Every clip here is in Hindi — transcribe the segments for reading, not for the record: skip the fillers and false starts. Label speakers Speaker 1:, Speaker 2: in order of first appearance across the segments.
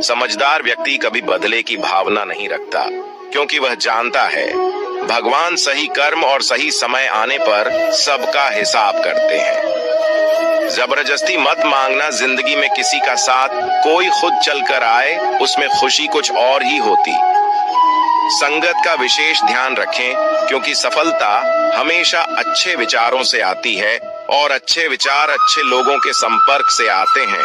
Speaker 1: समझदार व्यक्ति कभी बदले की भावना नहीं रखता, क्योंकि वह जानता है भगवान सही कर्म और सही समय आने पर सबका हिसाब करते हैं। जबरदस्ती मत मांगना जिंदगी में किसी का साथ, कोई खुद चलकर आए उसमें खुशी कुछ और ही होती। संगत का विशेष ध्यान रखें, क्योंकि सफलता हमेशा अच्छे विचारों से आती है और अच्छे विचार अच्छे लोगों के संपर्क से आते हैं।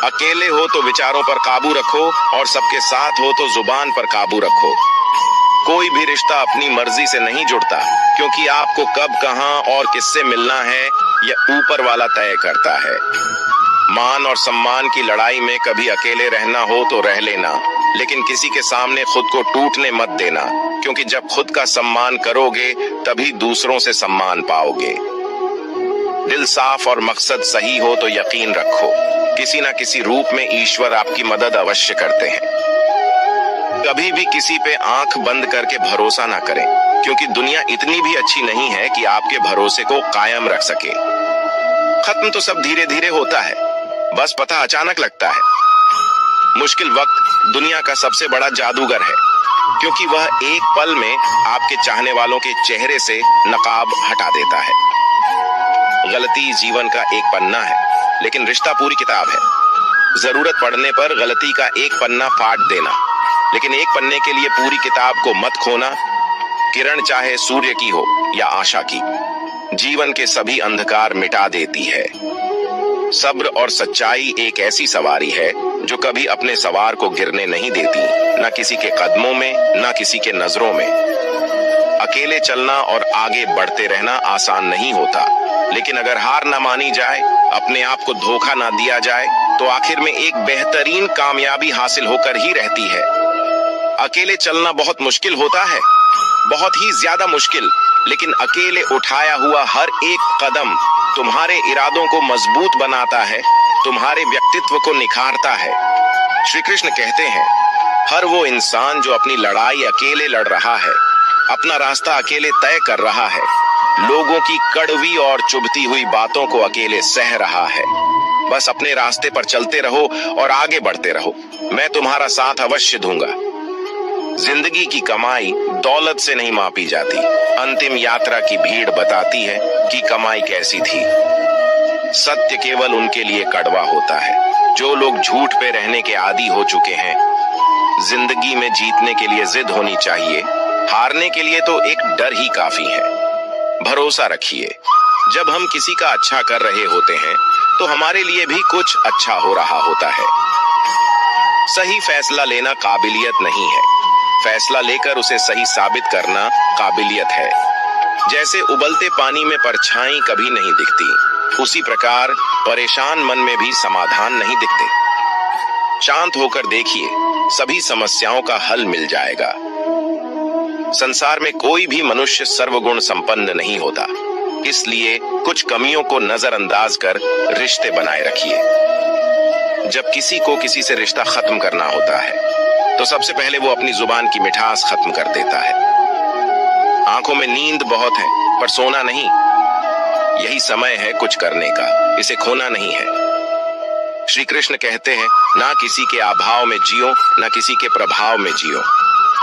Speaker 1: अकेले हो तो विचारों पर काबू रखो और सबके साथ हो तो जुबान पर काबू रखो। कोई भी रिश्ता अपनी मर्जी से नहीं जुड़ता, क्योंकि आपको कब कहां और किससे मिलना है यह ऊपर वाला तय करता है। मान और सम्मान की लड़ाई में कभी अकेले रहना हो तो रह लेना, लेकिन किसी के सामने खुद को टूटने मत देना, क्योंकि जब खुद का सम्मान करोगे तभी दूसरों से सम्मान पाओगे। दिल साफ और मकसद सही हो तो यकीन रखो, किसी न किसी रूप में ईश्वर आपकी मदद अवश्य करते हैं। कभी भी किसी पे आंख बंद करके भरोसा ना करें, क्योंकि दुनिया इतनी भी अच्छी नहीं है कि आपके भरोसे को कायम रख सके। खत्म तो सब धीरे धीरे होता है, बस पता अचानक लगता है। मुश्किल वक्त दुनिया का सबसे बड़ा जादूगर है, क्योंकि वह एक पल में आपके चाहने वालों के चेहरे से नकाब हटा देता है। गलती जीवन का एक पन्ना है, लेकिन रिश्ता पूरी किताब है। जरूरत पड़ने पर गलती का एक पन्ना फाड़ देना, लेकिन एक पन्ने के लिए पूरी किताब को मत खोना। किरण चाहे सूर्य की हो या आशा की, जीवन के सभी अंधकार मिटा देती है। सब्र और सच्चाई एक ऐसी सवारी है जो कभी अपने सवार को गिरने नहीं देती, ना किसी के कदमों में, ना किसी के नजरों में। अकेले चलना और आगे बढ़ते रहना आसान नहीं होता, लेकिन अगर हार ना मानी जाए, अपने आप को धोखा ना दिया जाए, तो आखिर में एक बेहतरीन कामयाबी हासिल होकर ही रहती है। अकेले चलना बहुत मुश्किल होता है, बहुत ही ज्यादा मुश्किल, लेकिन अकेले उठाया हुआ हर एक कदम तुम्हारे इरादों को मजबूत बनाता है, तुम्हारे व्यक्तित्व को निखारता है। श्री कृष्ण कहते हैं, हर वो इंसान जो अपनी लड़ाई अकेले लड़ रहा है, अपना रास्ता अकेले तय कर रहा है, लोगों की कड़वी और चुभती हुई बातों को अकेले सह रहा है, बस अपने रास्ते पर चलते रहो और आगे बढ़ते रहो। मैं तुम्हारा साथ अवश्य दूंगा। जिंदगी की कमाई दौलत से नहीं मापी जाती, अंतिम यात्रा की भीड़ बताती है कि कमाई कैसी थी। सत्य केवल उनके लिए कड़वा होता है जो लोग झूठ पे रहने के आदी हो चुके हैं। जिंदगी में जीतने के लिए जिद होनी चाहिए, हारने के लिए तो एक डर ही काफी है। भरोसा रखिए, जब हम किसी का अच्छा कर रहे होते हैं तो हमारे लिए भी कुछ अच्छा हो रहा होता है। सही फैसला लेना काबिलियत नहीं है, फैसला लेकर उसे सही साबित करना काबिलियत है। जैसे उबलते पानी में परछाई कभी नहीं दिखती, उसी प्रकार परेशान मन में भी समाधान नहीं दिखते। शांत होकर देखिए, सभी समस्याओं का हल मिल जाएगा। संसार में कोई भी मनुष्य सर्वगुण संपन्न नहीं होता, इसलिए कुछ कमियों को नजरअंदाज कर रिश्ते बनाए रखिए। जब किसी को किसी से रिश्ता खत्म करना होता है तो सबसे पहले वो अपनी जुबान की मिठास खत्म कर देता है। आंखों में नींद बहुत है पर सोना नहीं। यही समय है कुछ करने का, इसे खोना नहीं है। श्री कृष्ण कहते हैं, ना किसी के अभाव में जियो, ना किसी के प्रभाव में जियो।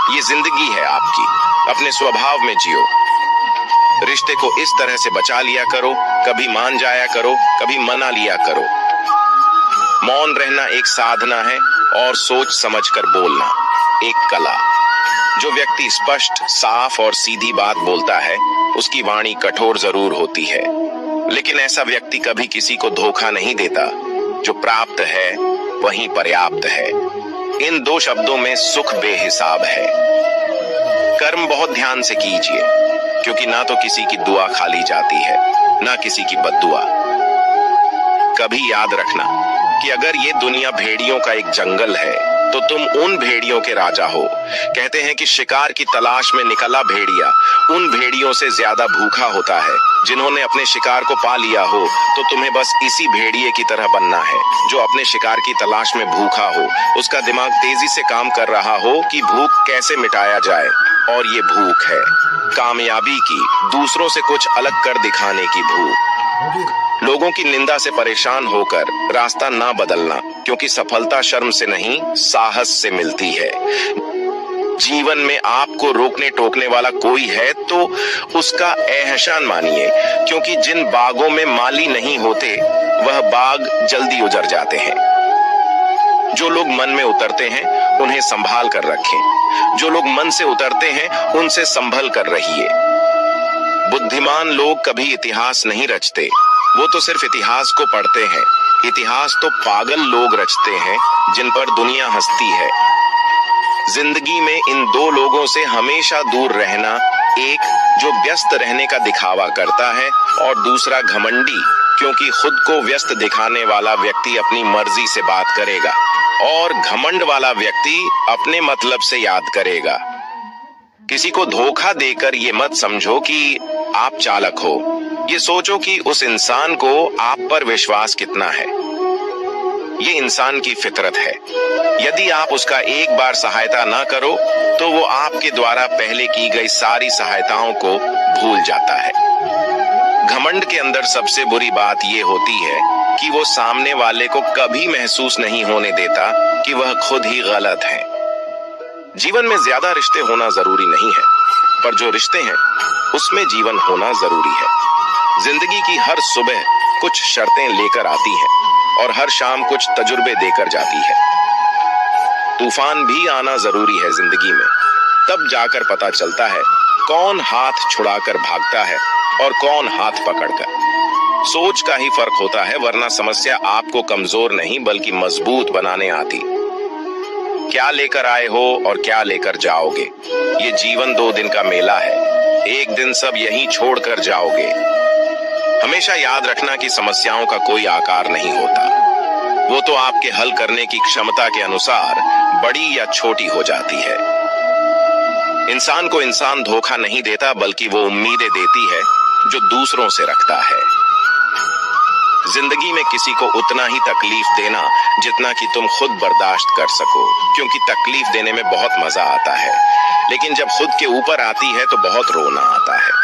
Speaker 1: ये जिंदगी है आपकी, अपने स्वभाव में जियो। रिश्ते को इस तरह से बचा लिया करो, कभी मान जाया करो, कभी मना लिया करो। मौन रहना एक साधना है और सोच समझकर बोलना एक कला। जो व्यक्ति स्पष्ट, साफ और सीधी बात बोलता है, उसकी वाणी कठोर जरूर होती है, लेकिन ऐसा व्यक्ति कभी किसी को धोखा नहीं देता। जो प्राप्त है वही पर्याप्त है। इन दो शब्दों में सुख बेहिसाब है। कर्म बहुत ध्यान से कीजिए, क्योंकि ना तो किसी की दुआ खाली जाती है, ना किसी की बद्दुआ। कभी याद रखना कि अगर ये दुनिया भेड़ियों का एक जंगल है तो तुम उन भेड़ियों के राजा हो। कहते हैं कि शिकार की तलाश में निकला भेड़िया उन भेड़ियों से ज्यादा भूखा होता है जिन्होंने अपने शिकार को पा लिया हो। तो तुम्हें बस इसी भेड़िए की तरह बनना है जो अपने शिकार की तलाश में भूखा हो। उसका दिमाग तेजी से काम कर रहा हो कि भूख कैसे मिटाया जाए, और ये भूख है कामयाबी की, दूसरों से कुछ अलग कर दिखाने की भूख। लोगों की निंदा से परेशान होकर रास्ता ना बदलना, क्योंकि सफलता शर्म से नहीं साहस से मिलती है। जीवन में आपको रोकने टोकने वाला कोई है तो उसका एहसान मानिए, क्योंकि जिन बागों में माली नहीं होते वह बाग जल्दी उजड़ जाते हैं। जो लोग मन में उतरते हैं उन्हें संभाल कर रखें, जो लोग मन से उतरते हैं उनसे संभल कर रहिए। बुद्धिमान लोग कभी इतिहास नहीं रचते, वो तो सिर्फ इतिहास को पढ़ते हैं। इतिहास तो पागल लोग रचते हैं जिन पर दुनिया हंसती है। जिंदगी में इन दो लोगों से हमेशा दूर रहना, एक जो व्यस्त रहने का दिखावा करता है और दूसरा घमंडी, क्योंकि खुद को व्यस्त दिखाने वाला व्यक्ति अपनी मर्जी से बात करेगा और घमंड वाला व्यक्ति अपने मतलब से याद करेगा। किसी को धोखा देकर ये मत समझो कि आप चालाक हो, ये सोचो कि उस इंसान को आप पर विश्वास कितना है। ये इंसान की फितरत है। यदि आप उसका एक बार सहायता ना करो तो वो आपके द्वारा पहले की गई सारी सहायताओं को भूल जाता है। घमंड के अंदर सबसे बुरी बात ये होती है कि वो सामने वाले को कभी महसूस नहीं होने देता कि वह खुद ही गलत है। जीवन में ज्यादा रिश्ते होना जरूरी नहीं है, पर जो रिश्ते हैं उसमें जीवन होना जरूरी है। जिंदगी की हर सुबह कुछ शर्तें लेकर आती है और हर शाम कुछ तजुर्बे देकर जाती है। तूफान भी आना जरूरी है जिंदगी में, तब जाकर पता चलता है कौन हाथ छुड़ाकर भागता है और कौन हाथ पकड़कर। सोच का ही फर्क होता है, वरना समस्या आपको कमजोर नहीं बल्कि मजबूत बनाने आती। क्या लेकर आए हो और क्या लेकर जाओगे, ये जीवन 2 दिन का मेला है। एक दिन सब यहीं छोड़कर जाओगे। हमेशा याद रखना कि समस्याओं का कोई आकार नहीं होता, वो तो आपके हल करने की क्षमता के अनुसार बड़ी या छोटी हो जाती है। इंसान को इंसान धोखा नहीं देता, बल्कि वो उम्मीदें देती है जो दूसरों से रखता है। जिंदगी में किसी को उतना ही तकलीफ देना जितना कि तुम खुद बर्दाश्त कर सको, क्योंकि तकलीफ देने में बहुत मजा आता है, लेकिन जब खुद के ऊपर आती है तो बहुत रोना आता है।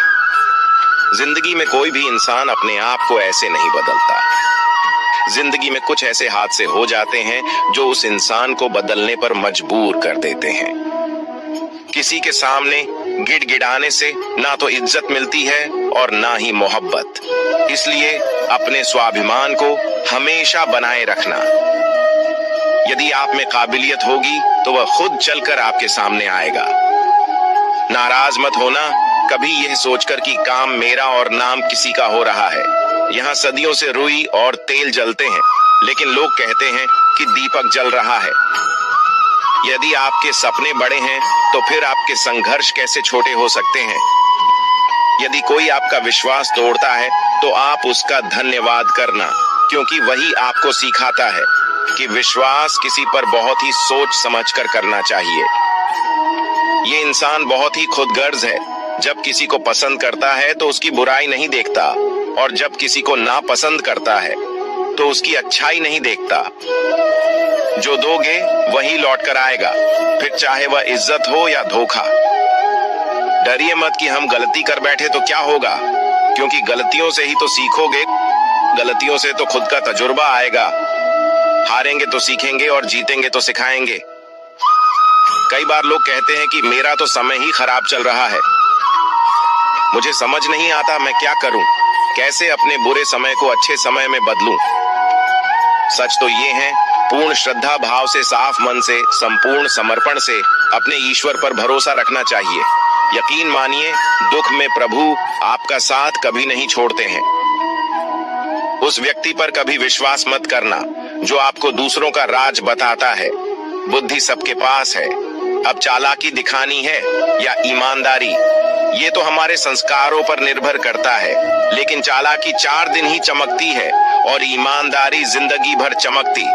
Speaker 1: जिंदगी में कोई भी इंसान अपने आप को ऐसे नहीं बदलता। जिंदगी में कुछ ऐसे हादसे हो जाते हैं जो उस इंसान को बदलने पर मजबूर कर देते हैं। किसी के सामने गिड़गिड़ाने से ना तो इज्जत मिलती है और ना ही मोहब्बत। इसलिए अपने स्वाभिमान को हमेशा बनाए रखना। यदि आप में काबिलियत होगी तो वह खुद चलकर आपके सामने आएगा। नाराज मत होना कभी यह सोचकर कि काम मेरा और नाम किसी का हो रहा है। यहाँ सदियों से रुई और तेल जलते हैं, लेकिन लोग कहते हैं कि दीपक जल रहा है। यदि आपके सपने बड़े हैं तो फिर आपके संघर्ष कैसे छोटे हो सकते हैं। यदि कोई आपका विश्वास तोड़ता है तो आप उसका धन्यवाद करना, क्योंकि वही आपको सिखाता है कि विश्वास किसी पर बहुत ही सोच समझकर करना चाहिए। ये इंसान बहुत ही खुदगर्ज है। जब किसी को पसंद करता है तो उसकी बुराई नहीं देखता, और जब किसी को नापसंद करता है तो उसकी अच्छाई नहीं देखता। जो दोगे वही लौट कर आएगा, फिर चाहे वह इज्जत हो या धोखा। डरिए मत कि हम गलती कर बैठे तो क्या होगा, क्योंकि गलतियों से ही तो सीखोगे। गलतियों से तो खुद का तजुर्बा आएगा। हारेंगे तो सीखेंगे और जीतेंगे तो सिखाएंगे। कई बार लोग कहते हैं कि मेरा तो समय ही खराब चल रहा है। मुझे समझ नहीं आता मैं क्या करूं, कैसे अपने बुरे समय को अच्छे समय में बदलूं। सच तो ये है, पूर्ण श्रद्धा भाव से, साफ मन से, संपूर्ण समर्पण से अपने ईश्वर पर भरोसा रखना चाहिए। यकीन मानिए, दुख में प्रभु आपका साथ कभी नहीं छोड़ते हैं। उस व्यक्ति पर कभी विश्वास मत करना जो आपको दूसरों का राज बताता है। बुद्धि सबके पास है, अब चालाकी दिखानी है या ईमानदारी, ये तो हमारे संस्कारों पर निर्भर करता है। लेकिन चालाकी 4 दिन ही चमकती है और ईमानदारी जिंदगी भर चमकती।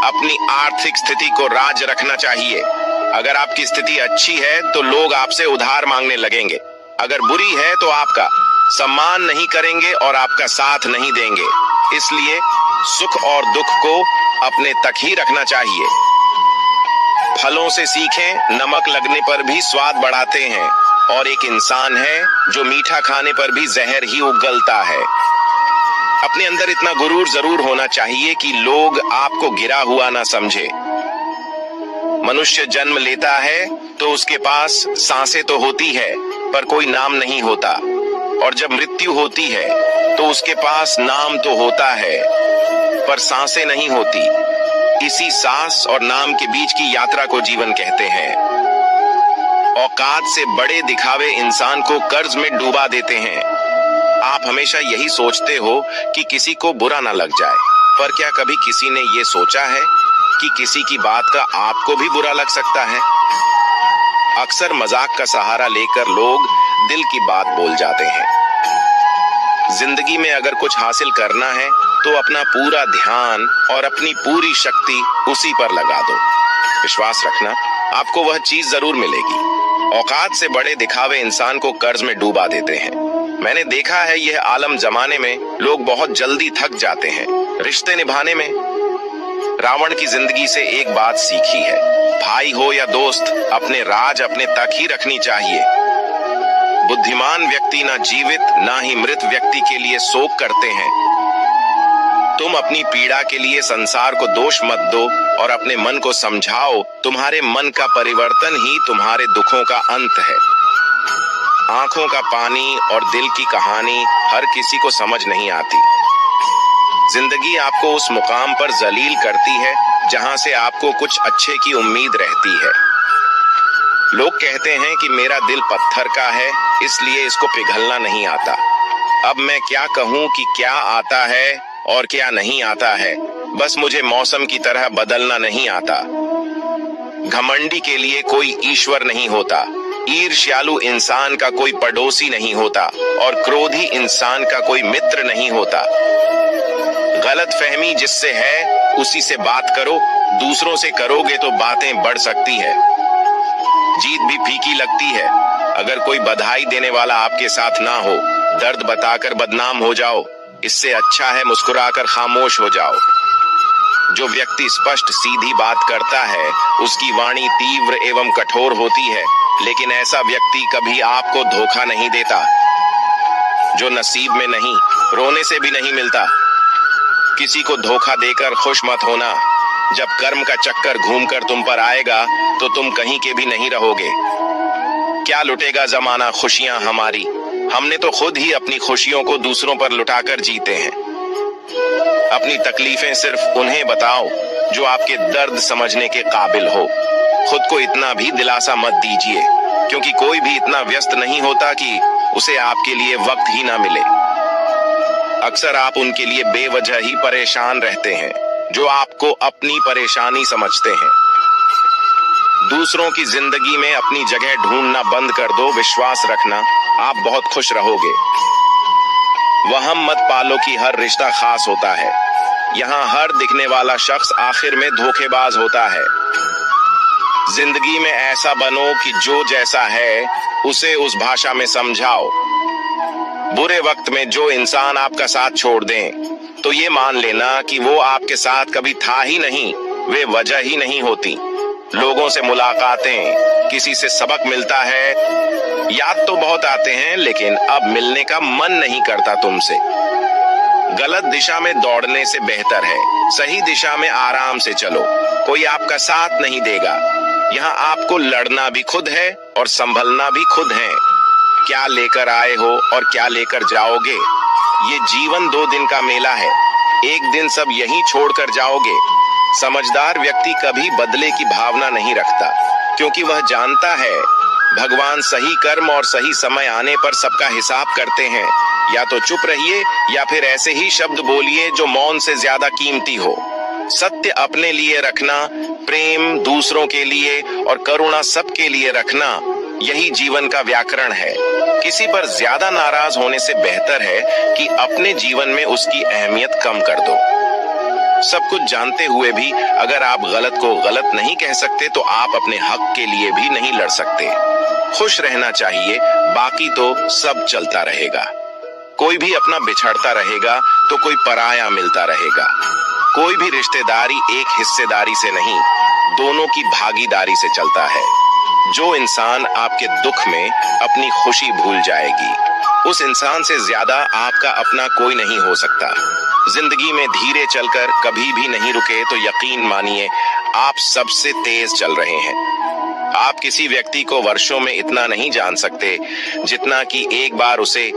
Speaker 1: अपनी आर्थिक स्थिति को राज रखना चाहिए। अगर आपकी स्थिति अच्छी है तो लोग आपसे उधार मांगने लगेंगे। अगर बुरी है तो आपका सम्मान नहीं करेंगे और आपका साथ नहीं देंगे। इसलिए सुख और दुख को अपने तक ही रखना चाहिए। फलों से सीखें, नमक लगने पर भी स्वाद बढ़ाते हैं, और एक इंसान है जो मीठा खाने पर भी जहर ही उगलता है। अपने अंदर इतना गुरूर जरूर होना चाहिए कि लोग आपको गिरा हुआ ना समझे। मनुष्य जन्म लेता है तो उसके पास सांसें तो होती है पर कोई नाम नहीं होता, और जब मृत्यु होती है तो उसके पास नाम तो होता है पर सांसें नहीं होती। इसी सांस और नाम के बीच की यात्रा को जीवन कहते हैं। औकात से बड़े दिखावे इंसान को कर्ज में डूबा देते हैं। आप हमेशा यही सोचते हो कि किसी को बुरा ना लग जाए, पर क्या कभी किसी ने ये सोचा है कि किसी की बात का आपको भी बुरा लग सकता है? अक्सर मजाक का सहारा लेकर लोग दिल की बात बोल जाते हैं। जिंदगी में अगर कुछ हासिल करना है तो अपना पूरा ध्यान और अपनी पूरी शक्ति उसी पर लगा दो। विश्वास रखना, आपको वह चीज जरूर मिलेगी। औकात से बड़े दिखावे इंसान को कर्ज में डूबा देते हैं। मैंने देखा है यह आलम जमाने में लोग बहुत जल्दी थक जाते हैं रिश्ते निभाने में। रावण की जिंदगी से एक बात सीखी है, भाई हो या दोस्त, अपने राज अपने तक ही रखनी चाहिए। बुद्धिमान व्यक्ति ना जीवित ना ही मृत व्यक्ति के लिए शोक करते हैं। तुम अपनी पीड़ा के लिए संसार को दोष मत दो और अपने मन को समझाओ, तुम्हारे मन का परिवर्तन ही तुम्हारे दुखों का अंत है। आंखों का पानी और दिल की कहानी हर किसी को समझ नहीं आती। जिंदगी आपको उस मुकाम पर जलील करती है जहां से आपको कुछ अच्छे की उम्मीद रहती है। लोग कहते हैं कि मेरा दिल पत्थर का है इसलिए इसको पिघलना नहीं आता। अब मैं क्या कहूं कि क्या आता है और क्या नहीं आता है, बस मुझे मौसम की तरह बदलना नहीं आता। घमंडी के लिए कोई ईश्वर नहीं होता, ईर्ष्यालु इंसान का कोई पड़ोसी नहीं होता और क्रोधी इंसान का कोई मित्र नहीं होता। गलतफहमी जिससे है उसी से बात करो, दूसरों से करोगे तो बातें बढ़ सकती है। जीत भी फीकी लगती है अगर कोई बधाई देने वाला आपके साथ ना हो। दर्द बताकर बदनाम हो जाओ, इससे अच्छा है मुस्कुराकर खामोश हो जाओ। जो व्यक्ति स्पष्ट सीधी बात करता है उसकी वाणी तीव्र एवं कठोर होती है, लेकिन ऐसा व्यक्ति कभी आपको धोखा नहीं देता। जो नसीब में नहीं, रोने से भी नहीं मिलता। किसी को धोखा देकर खुश मत होना। जब कर्म का चक्कर घूमकर तुम पर आएगा तो तुम कहीं के भी नहीं रहोगे। क्या लुटेगा जमाना खुशियां हमारी, हमने तो खुद ही अपनी खुशियों को दूसरों पर लुटाकर जीते हैं। अपनी तकलीफें सिर्फ उन्हें बताओ जो आपके दर्द समझने के काबिल हो। खुद को इतना भी दिलासा मत दीजिए, क्योंकि कोई भी इतना व्यस्त नहीं होता कि उसे आपके लिए वक्त ही ना मिले। अक्सर आप उनके लिए बेवजह ही परेशान रहते हैं जो आपको अपनी परेशानी समझते हैं। दूसरों की जिंदगी में अपनी जगह ढूंढना बंद कर दो। विश्वास रखना, आप बहुत खुश रहोगे। वहम मत पालो कि हर रिश्ता खास होता है। यहाँ हर दिखने वाला शख्स आखिर में धोखेबाज होता है। जिंदगी में ऐसा बनो कि जो जैसा है उसे उस भाषा में समझाओ। बुरे वक्त में जो इंसान आपका साथ छोड़ दें तो ये मान लेना कि वो आपके साथ कभी था ही नहीं, वे वजह ही नहीं होती। लोगों से मुलाकातें, किसी से सबक मिलता है, याद तो बहुत आते हैं लेकिन अब मिलने का मन नहीं करता तुमसे। गलत दिशा में दौड़ने से बेहतर है सही दिशा में आराम से चलो। कोई आपका साथ नहीं देगा। यहाँ आपको लड़ना भी खुद है और संभलना भी खुद है। क्या लेकर आए हो और क्या लेकर जाओगे, ये जीवन 2 दिन का मेला है। एक दिन सब यहीं छोड़कर जाओगे। समझदार व्यक्ति कभी बदले की भावना नहीं रखता, क्योंकि वह जानता है भगवान सही कर्म और सही समय आने पर सबका हिसाब करते हैं। या तो चुप रहिए या फिर ऐसे ही शब्द बोलिए जो मौन से ज्यादा कीमती हो। सत्य अपने लिए रखना, प्रेम दूसरों के लिए और करुणा सबके लिए रखना, यही जीवन का व्याकरण है। किसी पर ज्यादा नाराज होने से बेहतर है कि अपने जीवन में उसकी अहमियत कम कर दो। सब कुछ जानते हुए भी अगर आप गलत को गलत नहीं कह सकते तो आप अपने हक के लिए भी नहीं लड़ सकते। खुश रहना चाहिए, बाकी तो सब चलता रहेगा। कोई भी अपना बिछड़ता रहेगा तो कोई पराया मिलता रहेगा। कोई भी रिश्तेदारी एक हिस्सेदारी से नहीं, दोनों की भागीदारी से चलता है। जो इंसान आपके दुख में अपनी खुशी भूल जाएगी उस इंसान से ज्यादा आपका अपना कोई नहीं हो सकता। जिंदगी में धीरे चलकर कभी भी नहीं रुके तो यकीन मानिए आप सबसे तेज चल रहे हैं। आप किसी व्यक्ति को वर्षों में इतना नहीं जान सकते जितना कि एक बार उसे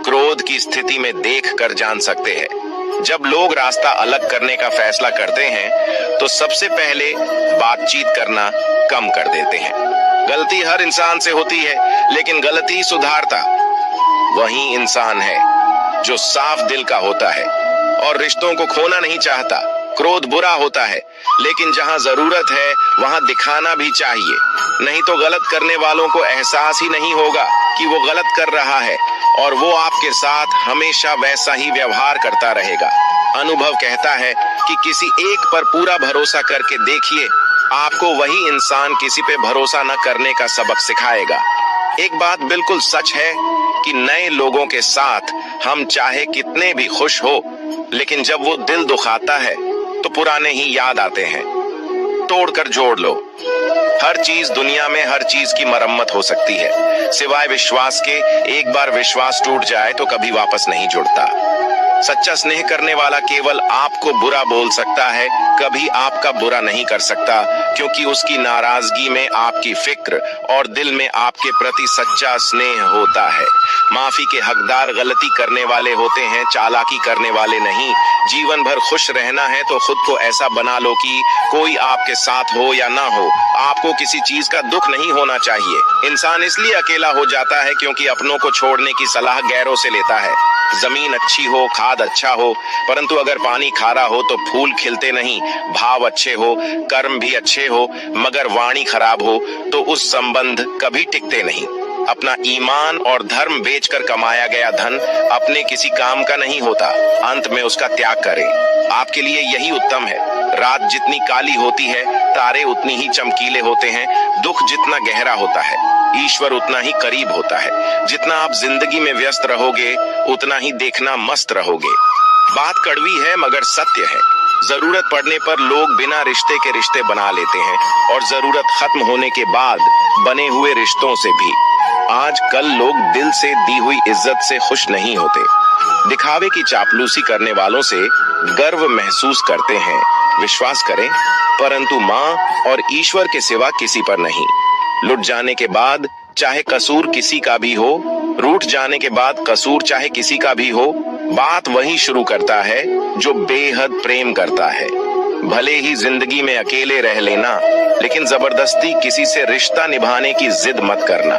Speaker 1: क्रोध की स्थिति में देखकर जान सकते हैं। जब लोग रास्ता अलग करने का फैसला करते हैं तो सबसे पहले बातचीत करना कम कर देते हैं। गलती हर इंसान से होती है, लेकिन गलती सुधारता वही इंसान है जो साफ दिल का होता है और रिश्तों को खोना नहीं चाहता। क्रोध बुरा होता है, लेकिन जहां जरूरत है वहां दिखाना भी चाहिए, नहीं तो गलत करने वालों को एहसास ही नहीं होगा कि वो गलत कर रहा है और वो आपके साथ हमेशा वैसा ही व्यवहार करता रहेगा। अनुभव कहता है कि किसी एक पर पूरा भरोसा करके देखिए, आपको वही इंसान किसी पे भरोसा न करने का सबक सिखाएगा। एक बात बिल्कुल सच है कि नए लोगों के साथ हम चाहे कितने भी खुश हो, लेकिन जब वो दिल दुखाता है तो पुराने ही याद आते हैं। तोड़कर जोड़ लो। हर चीज दुनिया में हर चीज की मरम्मत हो सकती है, सिवाय विश्वास के। एक बार विश्वास टूट जाए तो कभी वापस नहीं जुड़ता। सच्चा स्नेह करने वाला केवल आपको बुरा बोल सकता है, कभी आपका बुरा नहीं कर सकता, क्योंकि उसकी नाराजगी में आपकी फिक्र और दिल में आपके प्रति सच्चा स्नेह होता है। माफी के हकदार गलती करने वाले होते हैं, चालाकी करने वाले नहीं। जीवन भर खुश रहना है तो खुद को ऐसा बना लो कि कोई आपके साथ हो या ना हो, आपको किसी चीज का दुख नहीं होना चाहिए। इंसान इसलिए अकेला हो जाता है क्योंकि अपनों को छोड़ने की सलाह गैरों से लेता है। जमीन अच्छी हो, खाद अच्छा हो, परंतु अगर पानी खारा हो तो फूल खिलते नहीं। भाव अच्छे हो, कर्म भी अच्छे हो, मगर वाणी खराब हो तो उस संबंध कभी टिकते नहीं। अपना ईमान और धर्म बेचकर कमाया गया धन अपने किसी काम का नहीं होता, अंत में उसका त्याग करें। आपके लिए यही उत्तम है। रात जितनी काली होती है, तारे उतनी ही चमकीले होते हैं। दुख जितना गहरा होता है, ईश्वर उतना ही करीब होता है। जितना आप जिंदगी में व्यस्त रहोगे, उतना ही देखना मस्त रहोगे। बात कड़वी है मगर सत्य है। जरूरत पड़ने पर लोग बिना रिश्ते के रिश्ते बना लेते हैं, और जरूरत खत्म होने के बाद बने हुए रिश्तों से भी। आजकल लोग दिल से दी हुई इज्जत से खुश नहीं होते। दिखावे की चापलूसी करने वालों से गर्व महसूस करते हैं। विश्वास करें, परंतु माँ और ईश्वर के सिवा किसी पर नहीं। लुट जाने के बाद चाहे कसूर किसी का भी हो, रूठ जाने के बाद कसूर चाहे किसी का भी हो, बात वही शुरू करता है जो बेहद प्रेम करता है। भले ही जिंदगी में अकेले रह लेना, लेकिन जबरदस्ती किसी से रिश्ता निभाने की जिद मत करना।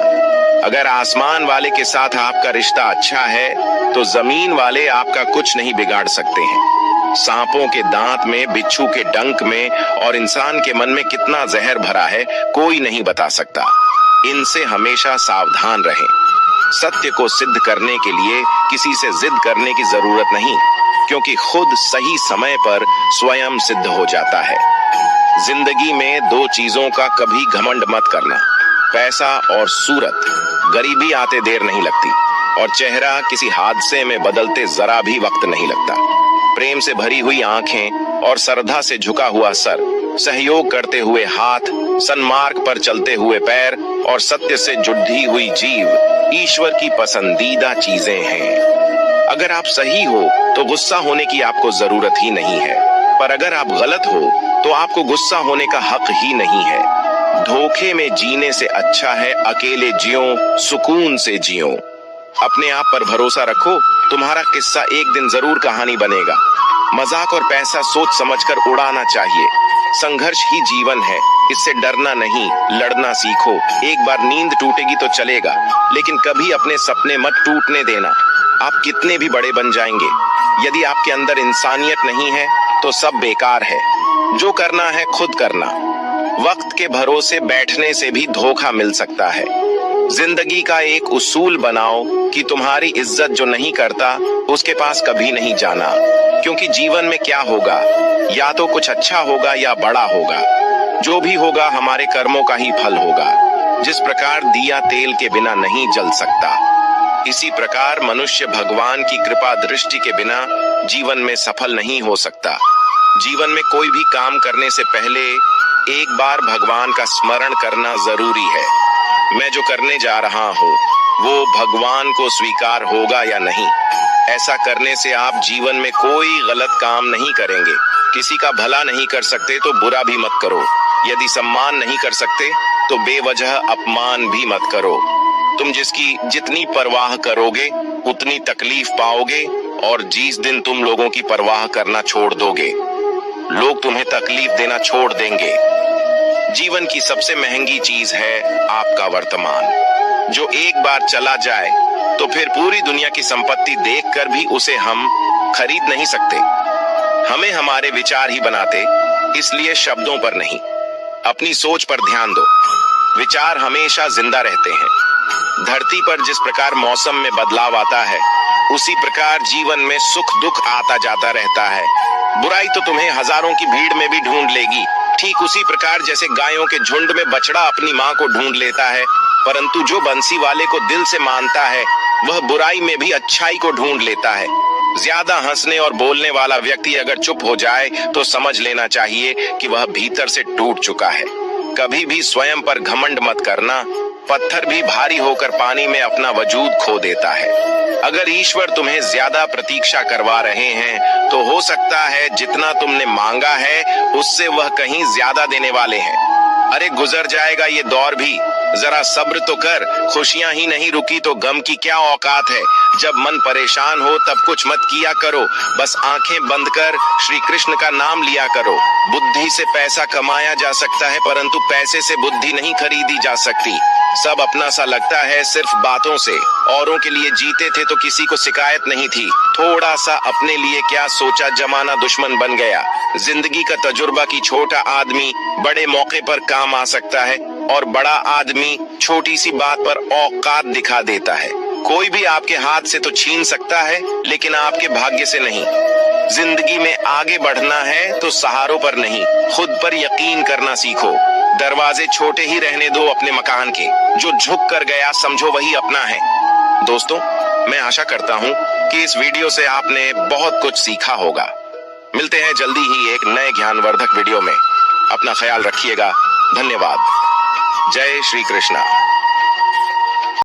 Speaker 1: अगर आसमान वाले के साथ आपका रिश्ता अच्छा है तो जमीन वाले आपका कुछ नहीं बिगाड़ सकते हैं। सांपों के दांत में, बिच्छू के डंक में और इंसान के मन में कितना जहर भरा है, कोई नहीं बता सकता। इनसे हमेशा सावधान रहें। सत्य को सिद्ध करने के लिए किसी से जिद करने की जरूरत नहीं, क्योंकि खुद सही समय पर स्वयं सिद्ध हो जाता है। जिंदगी में दो चीजों का कभी घमंड मत करना, पैसा और सूरत। गरीबी आते देर नहीं लगती, और चेहरा किसी हादसे में बदलते जरा भी वक्त नहीं लगता। प्रेम से भरी हुई आंखें और श्रद्धा से झुका हुआ सर, सहयोग करते हुए हाथ, सन्मार्ग पर चलते हुए पैर और सत्य से जुड़ी हुई जीव ईश्वर की पसंदीदा चीजें हैं। अगर आप सही हो तो गुस्सा होने की आपको जरूरत ही नहीं है, पर अगर आप गलत हो तो आपको गुस्सा होने का हक ही नहीं है। धोखे में जीने से अच्छा है अकेले जियो, सुकून से जियो। अपने आप पर भरोसा रखो, तुम्हारा किस्सा एक दिन जरूर कहानी बनेगा। मजाक और पैसा सोच समझकर उड़ाना चाहिए। संघर्ष ही जीवन है, इससे डरना नहीं, लड़ना सीखो। एक बार नींद टूटेगी तो चलेगा, लेकिन कभी अपने सपने मत टूटने देना। आप कितने भी बड़े बन जाएंगे, यदि आपके अंदर इंसानियत नहीं है तो सब बेकार है। जो करना है खुद करना। वक्त के भरोसे बैठने से भी धोखा मिल सकता है। जिंदगी का एक उसूल बनाओ कि तुम्हारी इज्जत जो नहीं करता उसके पास कभी नहीं जाना, क्योंकि जीवन में क्या होगा, या तो कुछ अच्छा होगा या बड़ा होगा। जो भी होगा हमारे कर्मों का ही फल होगा। जिस प्रकार दिया तेल के बिना नहीं जल सकता, इसी प्रकार मनुष्य भगवान की कृपा दृष्टि के बिना जीवन में सफल नहीं हो सकता। जीवन में कोई भी काम करने से पहले एक बार भगवान का स्मरण करना जरूरी है। मैं जो करने जा रहा हूँ वो भगवान को स्वीकार होगा या नहीं। ऐसा करने से आप जीवन में कोई गलत काम नहीं करेंगे। किसी का भला नहीं कर सकते तो बुरा भी मत करो। यदि सम्मान नहीं कर सकते तो बेवजह अपमान भी मत करो। तुम जिसकी जितनी परवाह करोगे उतनी तकलीफ पाओगे, और जिस दिन तुम लोगों की परवाह करना छोड़ दोगे, लोग तुम्हें तकलीफ देना छोड़ देंगे। जीवन की सबसे महंगी चीज है आपका वर्तमान, जो एक बार चला जाए तो फिर पूरी दुनिया की संपत्ति देखकर भी उसे हम खरीद नहीं सकते। हमें हमारे विचार ही बनाते, इसलिए शब्दों पर नहीं, अपनी सोच पर ध्यान दो। विचार हमेशा जिंदा रहते हैं। धरती पर जिस प्रकार मौसम में बदलाव आता है, उसी प्रकार जीवन में सुख दुख आता जाता रहता है। बुराई तो तुम्हें हजारों की भीड़ में भी ढूंढ लेगी, ठीक उसी प्रकार जैसे गायों के झुंड में बछड़ा अपनी माँ को ढूंढ लेता है। परंतु जो बंसी वाले को दिल से मानता है, वह बुराई में भी अच्छाई को ढूंढ लेता है। ज्यादा हंसने और बोलने वाला व्यक्ति अगर चुप हो जाए तो समझ लेना चाहिए कि वह भीतर से टूट चुका है। कभी भी स्वयं पर घमंड मत करना। पत्थर भी भारी होकर पानी में अपना वजूद खो देता है। अगर ईश्वर तुम्हें ज्यादा प्रतीक्षा करवा रहे हैं तो हो सकता है जितना तुमने मांगा है उससे वह कहीं ज्यादा देने वाले हैं। अरे गुजर जाएगा ये दौर भी, जरा सब्र तो कर। खुशियां ही नहीं रुकी तो गम की क्या औकात है। जब मन परेशान हो तब कुछ मत किया करो, बस आंखें बंद कर श्री कृष्ण का नाम लिया करो। बुद्धि से पैसा कमाया जा सकता है, परंतु पैसे से बुद्धि नहीं खरीदी जा सकती। सब अपना सा लगता है सिर्फ बातों से। औरों के लिए जीते थे तो किसी को शिकायत नहीं थी। थोड़ा सा अपने लिए क्या सोचा, जमाना दुश्मन बन गया। जिंदगी का तजुर्बा की छोटा आदमी बड़े मौके पर काम आ सकता है, और बड़ा आदमी छोटी सी बात पर औकात दिखा देता है। कोई भी आपके हाथ से तो छीन सकता है, लेकिन आपके भाग्य से नहीं। जिंदगी में आगे बढ़ना है तो सहारों पर नहीं, खुद पर यकीन करना सीखो। दरवाजे छोटे ही रहने दो अपने मकान के। जो झुक कर गया समझो वही अपना है। दोस्तों, मैं आशा करता हूँ कि इस वीडियो से आपने बहुत कुछ सीखा होगा। मिलते हैं जल्दी ही एक नए ज्ञानवर्धक वीडियो में। अपना ख्याल रखिएगा। धन्यवाद। जय श्री कृष्णा।